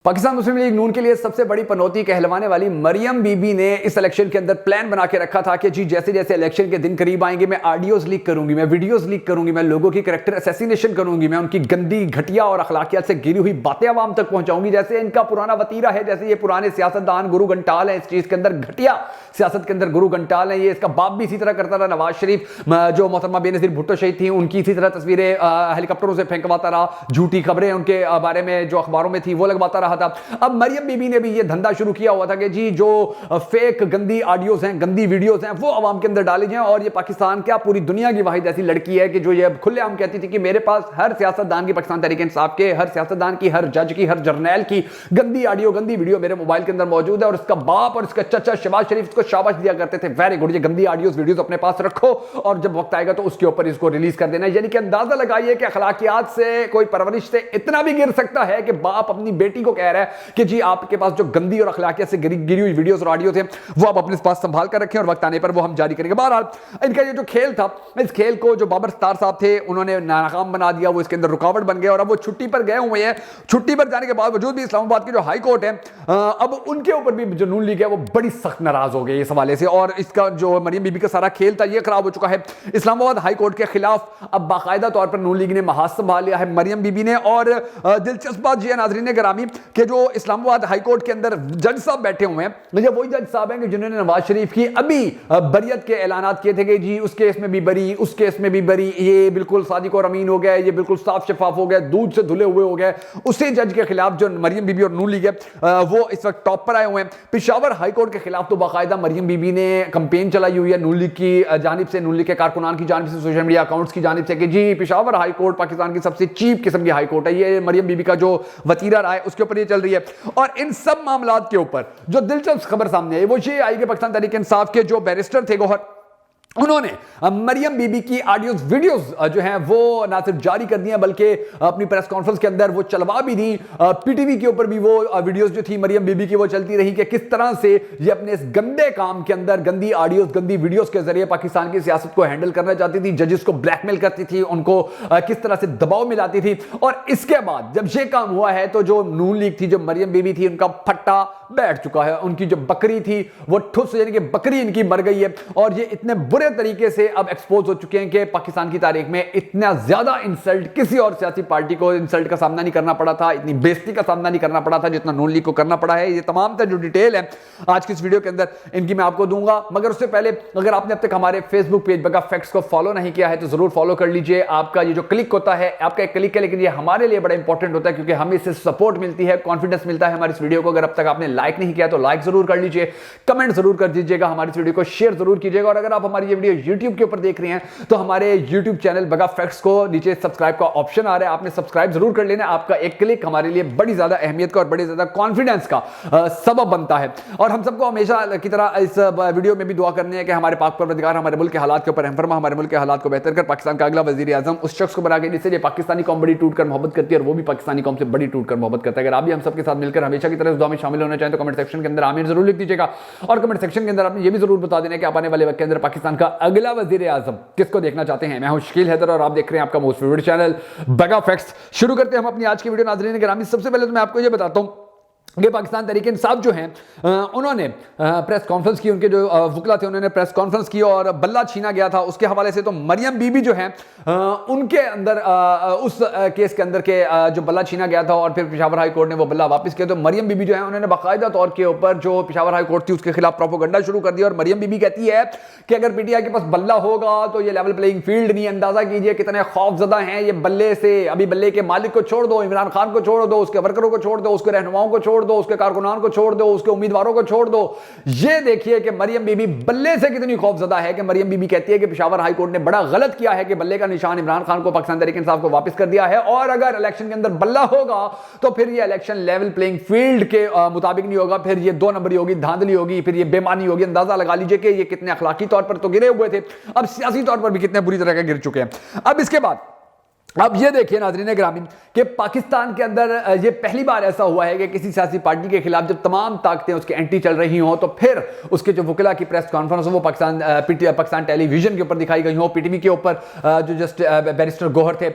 पाकिस्तान मुस्लिम league नून के लिए सबसे बड़ी पनौती कहलवाने वाली मरियम बीबी ने इस इलेक्शन के अंदर प्लान बना के रखा था कि जी जैसे जैसे इलेक्शन के दिन करीब आएंगे मैं ऑडियोज लीक करूंगी, मैं वीडियोस लीक करूंगी, मैं लोगों की कैरेक्टर असैसिनेशन करूंगी, मैं उनकी गंदी घटिया और अखलाकियात से गिरी हुई बातें आवाम तक पहुंचाऊंगी। जैसे इनका पुराना वतीरा है, जैसे ये पुराने सियासतदान गुरु घंटाल है, इस चीज के अंदर घटिया सियासत के अंदर गुरु घंटाल है। ये इसका बाप भी इसी तरह करता रहा। नवाज शरीफ जो मोहतरमा बेनजीर भुट्टो शहीद थी उनकी इसी तरह तस्वीरें हेलीकॉप्टरों से फेंकवाता रहा, झूठी खबरें उनके बारे में जो अखबारों में थी वो लगवाता रहा था। अब मरियम बीबी ने भी ये धंधा शुरू किया हुआ था कि जी जो फेक गंदी ऑडियोज हैं, गंदी वीडियोज हैं, वो आवाम के अंदर डाली जाएं। और ये पाकिस्तान क्या पूरी दुनिया की वाहिद ऐसी लड़की है कि जो ये खुलेआम कहती थी कि मेरे पास हर सियासतदान की, पाकिस्तान तहरीक इंसाफ के हर सियासतदान की, हर जज की, हर जर्नैल की गंदी ऑडियो, गंदी वीडियो मेरे मोबाइल के अंदर मौजूद है। और इसका बाप और इसका चचा शहबाज शरीफ इसको शाबाश दिया करते थे, वेरी गुड, ये गंदी ऑडियोज वीडियोज अपने पास रखो और जब वक्त आएगा तो उसके ऊपर इसको रिलीज कर देना। यानी कि अंदाजा लगाइए कि अखलाकियात से, कोई परवरिश से इतना भी गिर सकता है कि बाप अपनी बेटी को कह रहा है कि जी आपके पास जो गंदी और अखलाकियत से गिरी हुई वीडियोस और ऑडियो थे वो आप अपने पास संभाल कर रखें और वक्त आने पर वो हम जारी करेंगे। बहरहाल इनका ये जो खेल था, इस खेल को जो बाबर सत्तार साहब थे उन्होंने नाकाम बना दिया, वो इसके अंदर रुकावट बन गए और अब वो छुट्टी पर गए हुए हैं। छुट्टी पर जाने के बावजूद भी इस्लामाबाद की जो हाई कोर्ट है अब उनके ऊपर भी जो नून लीग है वो बड़ी सख्त नाराज हो गई इस हवाले से। और इसका जो मरियम बीबी का सारा खेल था ये खराब हो चुका है। इस्लामाबाद हाई कोर्ट के खिलाफ अब बाकायदा तौर पर नून लीग ने महाज संभाल लिया है मरियम बीबी ने। और दिलचस्प बात यह नाजरीन गिरामी कि जो इस्लामाबाद हाई कोर्ट के अंदर जज साहब बैठे हुए हैं, ये वही जज साहब हैं कि जिन्होंने नवाज शरीफ की अभी बरियत के ऐलानात किए थे कि जी उस केस में भी बरी, उस केस में भी बरी, ये बिल्कुल सादिक और अमीन हो गया, ये बिल्कुल साफ शफाफ हो गया, दूध से धुले हुए हो गए। उसी जज के खिलाफ जो मरियम बीबी और नून लीग है वो इस वक्त टॉप पर आए हुए हैं। पेशावर हाई कोर्ट के खिलाफ तो बाकायदा मरियम बीबी ने कंपेन चलाई हुई है नून लीग की जानिब से, नून लीग के कारकुनान की जानिब से, सोशल मीडिया अकाउंट्स की जानिब से कि जी पेशावर हाई कोर्ट पाकिस्तान की सबसे चीप किस्म की हाई कोर्ट है। ये मरियम बीबी का जो वतीरा रहा है उसके ऊपर ये चल रही है। और इन सब मामलात के ऊपर जो दिलचस्प खबर सामने आई वो ये आई कि पाकिस्तान तहरीक इंसाफ के जो बैरिस्टर थे गौहर, उन्होंने मरियम बीबी की ऑडियोज वीडियोस जो हैं वो ना सिर्फ जारी कर दी हैं बल्कि अपनी प्रेस कॉन्फ्रेंस के अंदर वो चलवा भी दी। पीटीवी के ऊपर भी वो वीडियोस जो थी मरियम बीबी की वो चलती रही कि किस तरह से ये अपने इस गंदे काम के अंदर गंदी ऑडियोज, गंदी वीडियोस के जरिए पाकिस्तान की सियासत को हैंडल करना चाहती थी, जजेस को ब्लैकमेल करती थी, उनको किस तरह से दबाव में लाती थी। और इसके बाद जब ये काम हुआ है तो जो नून लीग थी, जो मरियम बीबी थी, उनका फट्टा बैठ चुका है। उनकी जो बकरी थी वो ठुस, यानी कि बकरी इनकी मर गई है। और ये इतने बुरे तरीके से अब एक्सपोज हो चुके हैं कि पाकिस्तान की तारीख में इतना ज्यादा इंसल्ट किसी और सियासी पार्टी को इंसल्ट का सामना नहीं करना पड़ा था, इतनी बेइज्जती का सामना नहीं करना पड़ा था जितना नून लीग को करना पड़ा है। ये तमाम जो डिटेल है आज की इस वीडियो के अंदर इनकी मैं आपको दूंगा। मगर उससे पहले अगर आपने अब तक हमारे फेसबुक पेज बगा फैक्ट्स को फॉलो नहीं किया है तो जरूर फॉलो कर लीजिए। आपका ये जो क्लिक होता है, आपका एक क्लिक है, लेकिन ये हमारे लिए बड़ा इंपॉर्टेंट होता है क्योंकि हमें इससे सपोर्ट मिलती है, कॉन्फिडेंस मिलता है हमारी इस वीडियो को। अगर अब तक आपने लाइक नहीं किया तो लाइक जरूर कर लीजिए, कमेंट जरूर कर दीजिएगा, हमारी इस वीडियो को शेयर जरूर कीजिएगा। और अगर आप हमारी ये वीडियो यूट्यूब के ऊपर देख रहे हैं तो हमारे YouTube चैनल बगा फैक्ट्स को नीचे सब्सक्राइब का ऑप्शन आ रहा है, आपने सब्सक्राइब जरूर कर लेना। आपका एक क्लिक हमारे लिए बड़ी ज्यादा अहमियत का और बड़ी ज्यादा कॉन्फिडेंस का सबब बनता है। और हम सबको हमेशा की तरह इस वीडियो में भी दुआ करनी है कि हमारे पाक परवरदिगार हमारे मुल्क के हालात के ऊपर रहम फरमा, हमारे मुल्क के हालात को बेहतर कर पाकिस्तान का अगला वजीर आजम उस शख्स को बना के जिससे पाकिस्तानी कौम बड़ी टूट कर मोहब्बत करती है और वो भी पाकिस्तानी कौम से बड़ी टूट कर मोहब्बत करता है। अगर आप भी हम सबके साथ मिलकर हमेशा की तरह इस दुआ में शामिल होना चाहें तो कमेंट सेक्शन के अंदर आमीन जरूर लिख दीजिएगा। और कमेंट सेक्शन के अंदर आपने ये भी जरूर बता देना कि आप आने वाले वक्त के अंदर पाकिस्तान का अगला वजीर आजम किसको देखना चाहते हैं। मैं हूं शकील हैदर और आप देख रहे हैं आपका मोस्ट फेवरेट चैनल बगा फैक्ट्स। शुरू करते हैं हम अपनी आज की वीडियो नाज़रीन गिरामी। सबसे पहले तो मैं आपको ये बताता हूं कि पाकिस्तान तहरीक इंसाफ जो हैं उन्होंने प्रेस कॉन्फ्रेंस की, उनके जो वकला थे उन्होंने प्रेस कॉन्फ्रेंस की और बल्ला छीना गया था उसके हवाले से। तो मरियम बीबी जो हैं उनके अंदर उस केस के अंदर के जो बल्ला छीना गया था और फिर पेशावर हाई कोर्ट ने वो बल्ला वापस किया। तो मरियम बीबी जो है उन्होंने बाकायदा तौर के ऊपर जो पेशावर हाई कोर्ट थी उसके खिलाफ प्रोपोगंडा शुरू कर दिया। और मरियम बीबी कहती है कि अगर पीटीआई के पास बल्ला होगा तो ये लेवल प्लेइंग फील्ड नहीं। अंदाजा कीजिए कितने खौफजदा हैं ये बल्ले से। अभी बल्ले के मालिक को छोड़ दो, इमरान खान को छोड़ दो, उसके वर्करों को छोड़ दो, उसके रहनुमाओं को छोड़ दो, उसके कारकुनान को छोड़ दो, उसके उम्मीदवारों को छोड़ दो। ये देखिए कि मरियम बीबी बल्ले से कितनी खौफजदा है कि मरियम बीबी कहती है कि पेशावर हाई कोर्ट ने बड़ा गलत किया है कि बल्ले का निशान इमरान खान को, पाकिस्तान तहरीक इंसाफ को वापस कर दिया है। और अगर इलेक्शन के अंदर बल्ला होगा तो फिर ये इलेक्शन लेवल प्लेइंग फील्ड के मुताबिक नहीं होगा, फिर ये दो नंबरी होगी, धांधली होगी, फिर ये बेमानी होगी। अंदाजा लगा लीजिए कि ये कितने अखलाकी तौर पर तो गिरे हुए थे, अब सियासी तौर पर भी कितने बुरी तरह के गिर चुके हैं। अब इसके बाद अब ये देखिए नाज़रीन ग्रामीण कि पाकिस्तान के अंदर ये पहली बार ऐसा हुआ है कि किसी सियासी पार्टी के खिलाफ जब तमाम ताकतें उसके एंटी चल रही हों तो फिर उसके जो वकीला की प्रेस कॉन्फ्रेंस हो वो पाकिस्तान टेलीविजन के ऊपर दिखाई गई हो, पीटीवी के ऊपर जो जस्ट बैरिस्टर गौहर थे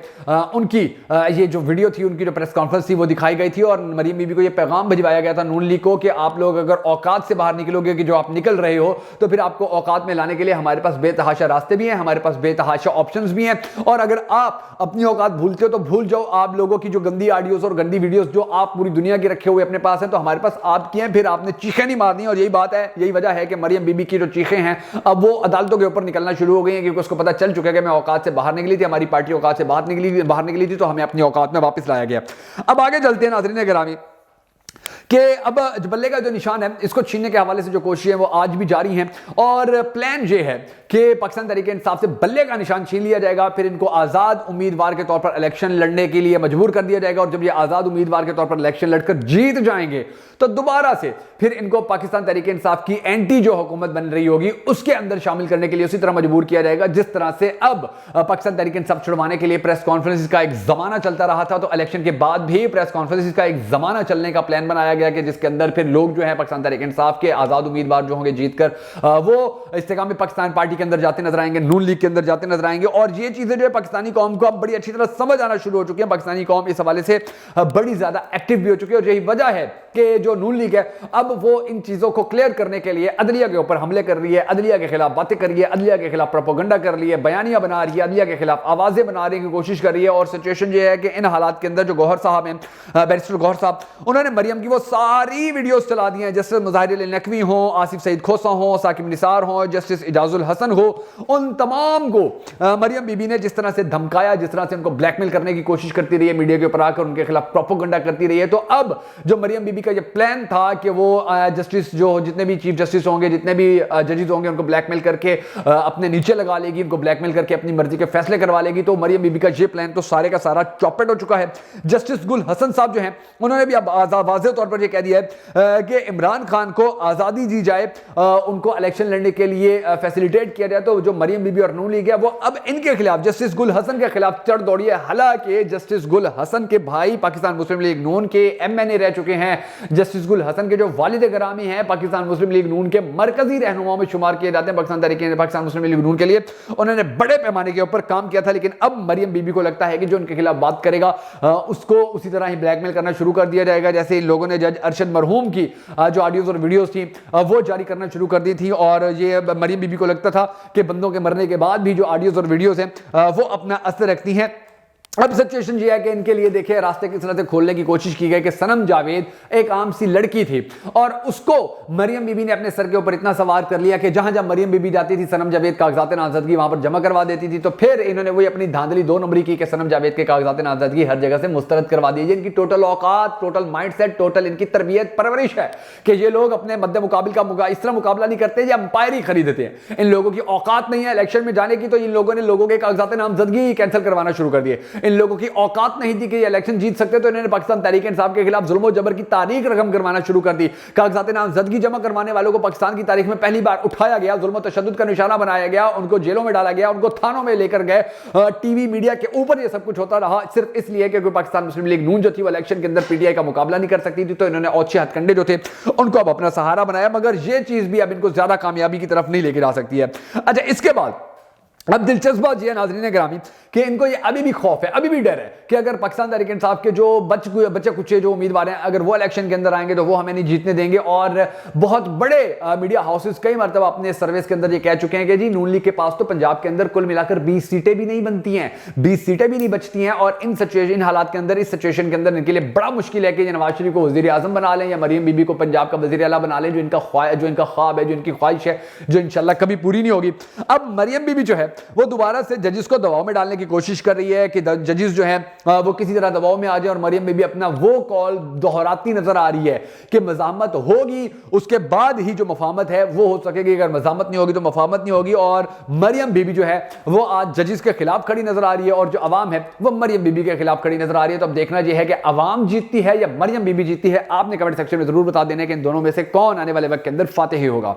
उनकी ये जो वीडियो थी, उनकी जो प्रेस कॉन्फ्रेंस थी वो दिखाई गई थी और मरियम बीबी को ये पैगाम भिजवाया गया था नून लीग को कि आप लोग अगर औकात से बाहर निकलोगे कि जो आप निकल रहे हो तो फिर आपको औकात में लाने के लिए हमारे पास बेतहाशा रास्ते भी हैं, हमारे पास बेतहाशा ऑप्शंस भी हैं और अगर आप अपनी औकात भूलते हो तो भूल जाओ। आप लोगों की जो गंदी ऑडियोस और गंदी वीडियोस जो आप पूरी दुनिया की रखे हुए अपने पास हैं तो हमारे पास आपकी हैं, फिर आपने चीखें नहीं मारनी। और यही बात है, यही वजह है कि मरियम बीबी की जो चीखें हैं अब वो अदालतों के ऊपर निकलना शुरू हो गई हैं क्योंकि उसको पता चल चुका है कि मैं औकात से बाहर निकली थी, हमारी पार्टी औकात से बाहर निकली थी तो हमें अपनी औकात में वापस लाया गया। अब आगे चलते हैं नाज़रीन गिरामी कि अब बल्ले का जो निशान है इसको छीनने के हवाले से जो कोशिश है वो आज भी जारी है और प्लान ये है कि पाकिस्तान तहरीक इंसाफ से बल्ले का निशान छीन लिया जाएगा, फिर इनको आज़ाद उम्मीदवार के तौर पर इलेक्शन लड़ने के लिए मजबूर कर दिया जाएगा और जब ये आज़ाद उम्मीदवार के तौर पर इलेक्शन लड़कर जीत जाएंगे तो दोबारा से फिर इनको पाकिस्तान तहरीक इंसाफ की एंटी जो हुकूमत बन रही होगी उसके अंदर शामिल करने के लिए उसी तरह मजबूर किया जाएगा जिस तरह से अब पाकिस्तान तहरीक इंसाफ छुड़वाने के लिए प्रेस कॉन्फ्रेंस का एक जमाना चलता रहा था, तो इलेक्शन के बाद भी प्रेस कॉन्फ्रेंस का एक जमाना चलने का प्लान बनाया गया कि जिसके अंदर फिर लोग जो है पाकिस्तान तहरीक इंसाफ के आज़ाद उम्मीदवार जो होंगे जीतकर वो इस्तेकाम में पाकिस्तान पार्टी के अंदर जाते नजर आएंगे, नून लीग के अंदर जाते नजर आएंगे और ये चीजें जो है पाकिस्तानी कौम को अब बड़ी अच्छी तरह समझ आना शुरू हो चुकी है। पाकिस्तानी कौम इस हवाले से बड़ी ज्यादा एक्टिव भी हो चुकी है और यही वजह है कि जो नून लीग है अब वो इन चीजों को क्लियर करने के लिए अदलिया के ऊपर हमले कर रही है, अदलिया के खिलाफ बातें कर रही है, अदलिया के खिलाफ प्रोपेगेंडा कर रही है, बयानियां बना रही है, अदलिया के खिलाफ आवाजें बनाने की कोशिश कर रही है। और सिचुएशन ये है कि इन हालात के अंदर जो गौहर साहब हैं, बैरिस्टर गौहर साहब, उन्होंने मरियम की वो सारी वीडियोस चला दी हैं, जस्टिस मुजाहिर नकवी हो, आसिफ सईद खोसा हो, साकिब निसार हो, जस्टिस इजाजुल हसन हो, उन तमाम को मरियम बीबी ने जिस तरह से धमकाया, जिस तरह से उनको ब्लैकमेल करने की कोशिश करती रही है, मीडिया के ऊपर आकर उनके खिलाफ प्रोपेगेंडा करती रही है। तो अब जो मरियम बीबी का ये प्लान था कि वो जस्टिस जो जितने भी चीफ जस्टिस होंगे, जितने भी जजेस होंगे, उनको ब्लैकमेल करके अपने नीचे लगा लेगी, उनको ब्लैकमेल करके अपनी मर्जी के फैसले करवा लेगी, तो मरियम बीबी का ये प्लान तो सारे का सारा चौपट हो चुका है। जस्टिस गुल हसन साहब जो हैं उन्होंने भी अब वाज़ेह तौर पर यह कह दिया है कि इमरान खान को आज़ादी दी जाए, उनको इलेक्शन लड़ने के लिए फैसिलिटेट किया जाए, तो जो मरियम बीबी और नून लीग है वो अब इनके खिलाफ, जस्टिस गुल हसन के खिलाफ चढ़ दौड़ी है। हालांकि जस्टिस गुल हसन के भाई पाकिस्तान मुस्लिम लीग नून के एमएनए रह चुके हैं, जस्टिस गुल हसन के जो वालिद गिरामी हैं पाकिस्तान मुस्लिम लीग नून के मरकजी रहनुमाओं में शुमार किए जाते हैं पाकिस्तान मुस्लिम लीग नून के लिए, उन्होंने बड़े पैमाने के ऊपर काम किया था। लेकिन अब मरियम बीबी को लगता है कि जो उनके खिलाफ बात करेगा उसको उसी तरह ही ब्लैकमेल करना शुरू कर दिया जाएगा, जैसे इन लोगों ने जज अरशद मरहूम की जो ऑडियोज और वीडियोस थी वो जारी करना शुरू कर दी थी। और ये मरियम बीबी को लगता था कि बंदों के मरने के बाद भी जो ऑडियोज और वीडियोस हैं वो अपना असर रखती हैं। अब सिचुएशन ये है कि इनके लिए देखिए रास्ते किस तरह से खोलने की कोशिश की गई कि सनम जावेद एक आम सी लड़की थी और उसको मरियम बीबी ने अपने सर के ऊपर इतना सवार कर लिया कि जहां जहां मरियम बीबी जाती थी सनम जावेद कागजात नामजदगी वहां पर जमा करवा देती थी। तो फिर इन्होंने वही अपनी धांधली 2 नंबरी की कि सनम जावेद के कागजात नामजदगी हर जगह से मुस्तरद करवा दी। इनकी टोटल औकात, टोटल माइंडसेट, टोटल इनकी तरबियत परवरिश है कि ये लोग अपने मध्य मुकाबिल का इस तरह मुकाबला नहीं करते, ये अंपायर ही खरीदते हैं। इन लोगों की औकात नहीं है इलेक्शन में जाने की, तो इन लोगों ने लोगों के कागजात नामजदगी कैंसिल करवाना शुरू कर दिए। इन लोगों की औकात नहीं थी कि ये इलेक्शन जीत सकते, तो इन्होंने पाकिस्तान तहरीक इंसाफ के खिलाफ जुल्म और जबर की तारीख रकम करवाना शुरू कर दी। कागजात नामजदगी जमा करवाने वालों को पाकिस्तान की तारीख में पहली बार उठाया गया, जुल्म और तशद्दुद का निशाना बनाया गया, उनको जेलों में डाला गया, उनको थानों में लेकर गए, टीवी मीडिया के ऊपर ये सब कुछ होता रहा सिर्फ इसलिए कि पाकिस्तान मुस्लिम लीग नून जो थी वो इलेक्शन के अंदर पीटीआई का मुकाबला नहीं कर सकती थी, तो इन्होंने औचे हथकंडे जो थे उनको अब अपना सहारा बनाया। मगर ये चीज भी अब इनको ज्यादा कामयाबी की तरफ नहीं लेके जा सकती है। अच्छा, इसके बाद अब दिलचस्प बात यह नाज़रीन ग्रामी कि इनको ये अभी भी खौफ है, अभी भी डर है कि अगर पाकिस्तान तहरीक इंसाफ के जो बच्चे कुचे जो उम्मीदवार हैं अगर वो इलेक्शन के अंदर आएंगे तो वो हमें नहीं जीतने देंगे। और बहुत बड़े मीडिया हाउसेस कई मरतबा अपने सर्वेस के अंदर ये कह चुके हैं कि जी नून लीग के पास तो पंजाब के अंदर कुल मिलाकर 20 सीटें भी नहीं बनती हैं, 20 सीटें भी नहीं बचती हैं। और इन हालात के अंदर, इस सिचुएशन के अंदर इनके लिए बड़ा मुश्किल है कि नवाज शरीफ को वजीर आजम बना लें या मरियम बीबी को पंजाब का वजीर आला बना लें, जो इनका ख्वाब है, जो इनकी ख्वाहिश है, जो इंशाल्लाह कभी पूरी नहीं होगी। अब मरियम बीबी जो है वो दोबारा से जजेस को दबाव में डालने की कोशिश कर रही है कि जजेस जो हैं वो किसी तरह दबाव में आ जाए और मरियम बीबी अपना वो कॉल दोहराती नजर आ रही है कि मज़ामत होगी उसके बाद ही जो मफामत है वो हो सकेगी, अगर मज़ामत नहीं होगी तो मफामत नहीं होगी। और मरियम बीबी जो है वो आज जजेस के खिलाफ खड़ी नजर आ रही है और जो अवाम है वो मरियम बीबी के खिलाफ खड़ी नजर आ रही है। तो अब देखना यह है कि अवाम जीतती है या मरियम बीबी जीतती है। आपने कमेंट सेक्शन में जरूर बता देना कि इन दोनों में से कौन आने वाले वक्त के अंदर फातेही होगा।